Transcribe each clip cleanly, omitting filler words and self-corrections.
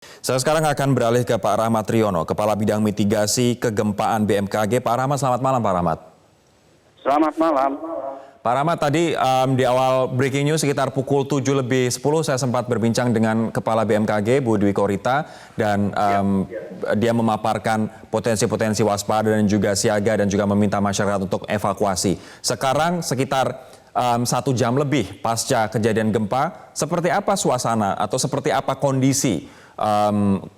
Saya sekarang akan beralih ke Pak Rahmat Riono, Kepala Bidang Mitigasi Kegempaan BMKG. Pak Rahmat, selamat malam Pak Rahmat. Selamat malam. Pak Rahmat, tadi di awal breaking news sekitar pukul 7:10 saya sempat berbincang dengan Kepala BMKG, Bu Dwi Korita, dan dia memaparkan potensi-potensi waspada dan juga siaga dan juga meminta masyarakat untuk evakuasi. Sekarang sekitar 1 jam lebih pasca kejadian gempa, seperti apa suasana atau seperti apa kondisi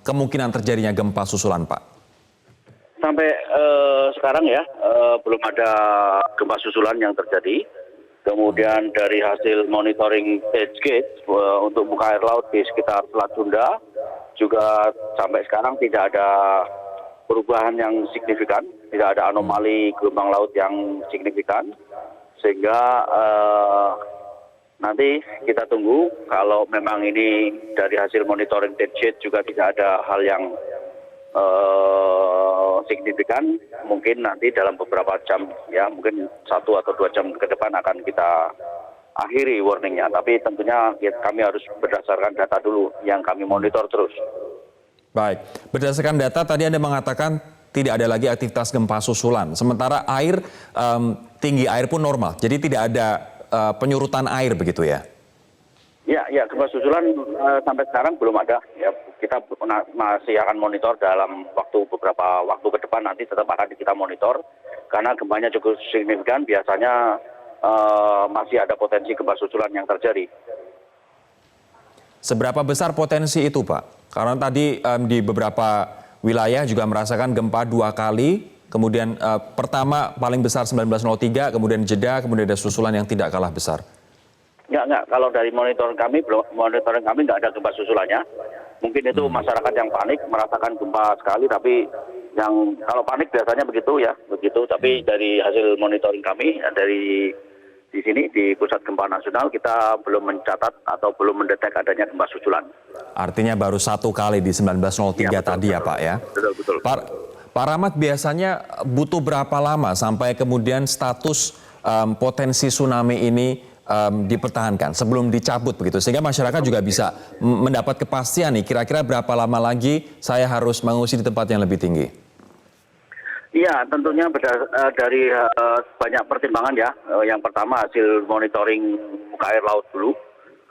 kemungkinan terjadinya gempa susulan, Pak? Sampai sekarang ya belum ada gempa susulan yang terjadi. Kemudian dari hasil monitoring edge gauge untuk muka air laut di sekitar Selat Sunda juga sampai sekarang tidak ada perubahan yang signifikan, tidak ada anomali gelombang laut yang signifikan, sehingga nanti kita tunggu kalau memang ini dari hasil monitoring edge gauge juga tidak ada hal yang signifikan, mungkin nanti dalam beberapa jam ya, mungkin 1 atau 2 jam ke depan akan kita akhiri warningnya. Tapi tentunya kami harus berdasarkan data dulu yang kami monitor terus. Baik, berdasarkan data tadi Anda mengatakan tidak ada lagi aktivitas gempa susulan. Sementara air, tinggi air pun normal, jadi tidak ada penyurutan air begitu ya? Ya, gempa susulan sampai sekarang belum ada. Ya, kita masih akan monitor dalam beberapa waktu ke depan, nanti tetap akan kita monitor karena gempanya cukup signifikan. Biasanya masih ada potensi gempa susulan yang terjadi. Seberapa besar potensi itu, Pak? Karena tadi di beberapa wilayah juga merasakan gempa 2 kali. Kemudian pertama paling besar 1903, kemudian jeda, kemudian ada susulan yang tidak kalah besar. Enggak. Kalau dari monitoring kami nggak ada gempa susulannya. Mungkin itu masyarakat yang panik merasakan gempa sekali, tapi yang kalau panik biasanya begitu. Tapi dari hasil monitoring kami dari di sini di Pusat Gempa Nasional kita belum mencatat atau belum mendetek adanya gempa susulan. Artinya baru 1 kali di 1903 ya, tadi ya Pak ya? Betul. Pak Rahmat, biasanya butuh berapa lama sampai kemudian status potensi tsunami ini dipertahankan sebelum dicabut begitu, sehingga masyarakat juga bisa mendapat kepastian nih kira-kira berapa lama lagi saya harus mengungsi di tempat yang lebih tinggi? Iya, tentunya dari banyak pertimbangan ya. Yang pertama hasil monitoring muka air laut dulu,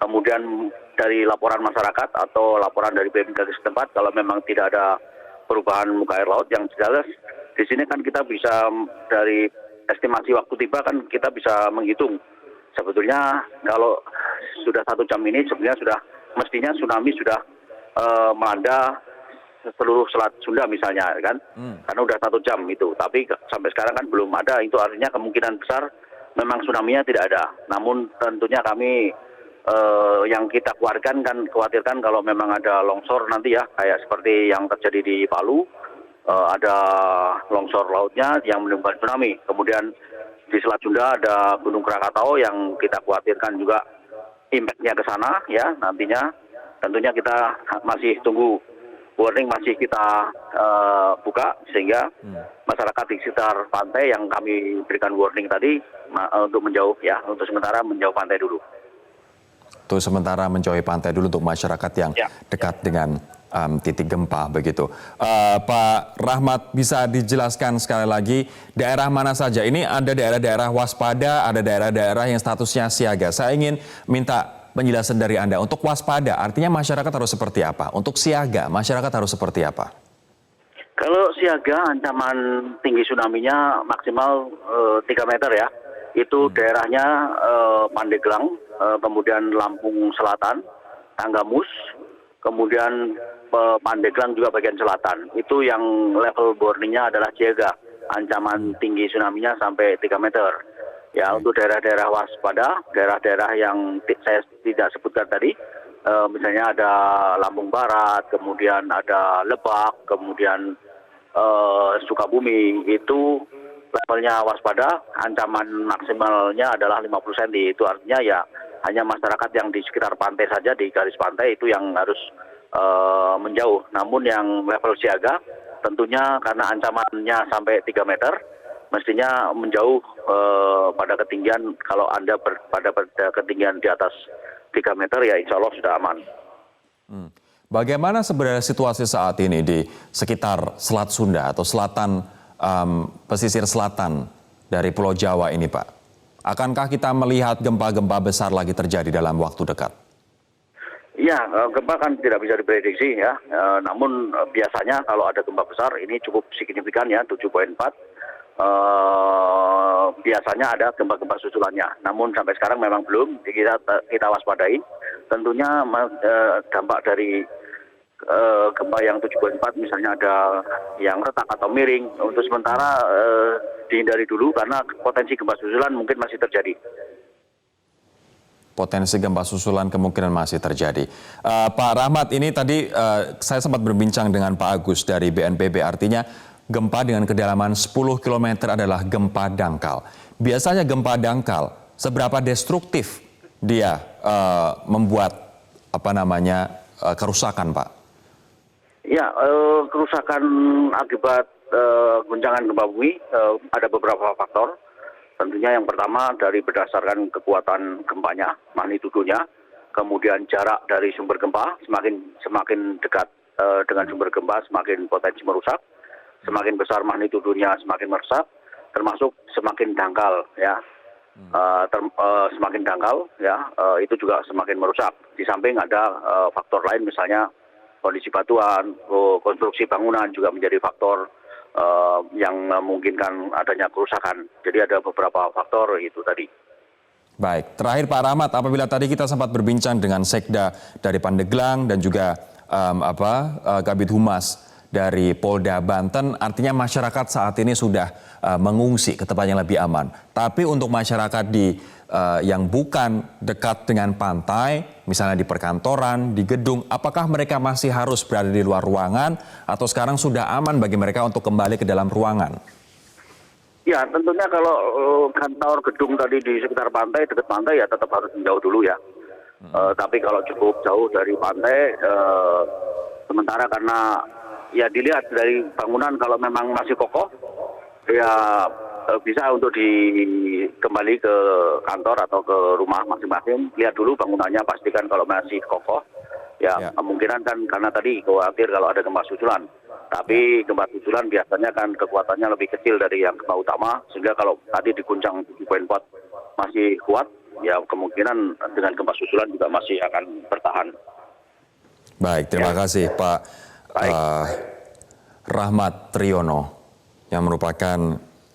kemudian dari laporan masyarakat atau laporan dari BMKG setempat kalau memang tidak ada perubahan muka air laut yang jelas. Di sini kan kita bisa dari estimasi waktu tiba kan kita bisa menghitung. Sebetulnya kalau sudah 1 jam ini sebenarnya mestinya tsunami sudah melanda seluruh Selat Sunda misalnya kan, karena udah 1 jam itu. Tapi sampai sekarang kan belum ada. Itu artinya kemungkinan besar memang tsunami-nya tidak ada. Namun tentunya kami yang kita khawatirkan kalau memang ada longsor nanti ya, kayak seperti yang terjadi di Palu, ada longsor lautnya yang menimbulkan tsunami. Kemudian di Selat Sunda ada Gunung Krakatau yang kita khawatirkan juga impact-nya ke sana ya nantinya. Tentunya kita masih tunggu warning, masih kita buka sehingga masyarakat di sekitar pantai yang kami berikan warning tadi untuk menjauh ya, untuk sementara menjauh pantai dulu. Untuk sementara menjauhi pantai dulu untuk masyarakat yang dekat dengan titik gempa begitu. Pak Rahmat, bisa dijelaskan sekali lagi daerah mana saja? Ini ada daerah-daerah waspada, ada daerah-daerah yang statusnya siaga. Saya ingin minta penjelasan dari Anda. Untuk waspada, artinya masyarakat harus seperti apa? Untuk siaga, masyarakat harus seperti apa? Kalau siaga, ancaman tinggi tsunami-nya maksimal 3 meter ya. Itu daerahnya Pandeglang, kemudian Lampung Selatan, Tanggamus, kemudian Pandeglang juga bagian selatan. Itu yang level warning-nya adalah siaga. Ancaman tinggi tsunami-nya sampai 3 meter. Ya, untuk daerah-daerah waspada, daerah-daerah yang saya tidak sebutkan tadi, misalnya ada Lampung Barat, kemudian ada Lebak, kemudian Sukabumi, itu levelnya waspada, ancaman maksimalnya adalah 50 cm. Itu artinya ya hanya masyarakat yang di sekitar pantai saja, di garis pantai itu yang harus menjauh. Namun yang level siaga tentunya karena ancamannya sampai 3 meter, mestinya menjauh pada ketinggian, kalau Anda pada ketinggian di atas 3 meter ya insya Allah sudah aman. Bagaimana sebenarnya situasi saat ini di sekitar Selat Sunda atau pesisir selatan dari Pulau Jawa ini, Pak? Akankah kita melihat gempa-gempa besar lagi terjadi dalam waktu dekat? Iya, gempa kan tidak bisa diprediksi ya. Namun biasanya kalau ada gempa besar ini cukup signifikan ya, 7,4. Biasanya ada gempa-gempa susulannya. Namun sampai sekarang memang belum. Kita waspadai. Tentunya dampak dari gempa yang 7,4 misalnya ada yang retak atau miring. Untuk sementara dihindari dulu karena potensi gempa susulan mungkin masih terjadi. Potensi gempa susulan kemungkinan masih terjadi. Pak Rahmat, ini tadi saya sempat berbincang dengan Pak Agus dari BNPB, artinya gempa dengan kedalaman 10 km adalah gempa dangkal. Biasanya gempa dangkal, seberapa destruktif dia membuat kerusakan, Pak? Ya, kerusakan akibat guncangan gempa bumi ada beberapa faktor. Tentunya yang pertama dari berdasarkan kekuatan gempanya, magnitudonya, kemudian jarak dari sumber gempa, semakin dekat dengan sumber gempa semakin potensi merusak, semakin besar magnitudonya semakin merusak, termasuk semakin dangkal ya, semakin dangkal ya, itu juga semakin merusak. Di samping ada faktor lain misalnya kondisi batuan, konstruksi bangunan juga menjadi faktor yang memungkinkan adanya kerusakan. Jadi ada beberapa faktor itu tadi. Baik, terakhir Pak Rahmat, apabila tadi kita sempat berbincang dengan Sekda dari Pandeglang dan juga Kabid Humas dari Polda Banten, artinya masyarakat saat ini sudah mengungsi ke tempat yang lebih aman. Tapi untuk masyarakat yang bukan dekat dengan pantai, misalnya di perkantoran, di gedung, apakah mereka masih harus berada di luar ruangan atau sekarang sudah aman bagi mereka untuk kembali ke dalam ruangan? Ya, tentunya kalau kantor gedung tadi di sekitar pantai, dekat pantai ya tetap harus menjauh dulu ya. Tapi kalau cukup jauh dari pantai, sementara karena ya dilihat dari bangunan kalau memang masih kokoh, ya bisa untuk kembali ke kantor atau ke rumah masing-masing. Lihat dulu bangunannya, pastikan kalau masih kokoh. Ya, kemungkinan kan karena tadi khawatir kalau ada gempa susulan. Tapi gempa susulan biasanya kan kekuatannya lebih kecil dari yang gempa utama. Sehingga kalau tadi diguncang 7,4 masih kuat, ya kemungkinan dengan gempa susulan juga masih akan bertahan. Baik, terima kasih Pak Rahmat Triono yang merupakan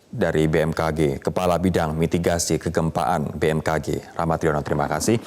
dari BMKG, Kepala Bidang Mitigasi Kegempaan BMKG. Rahmat Triono, terima kasih.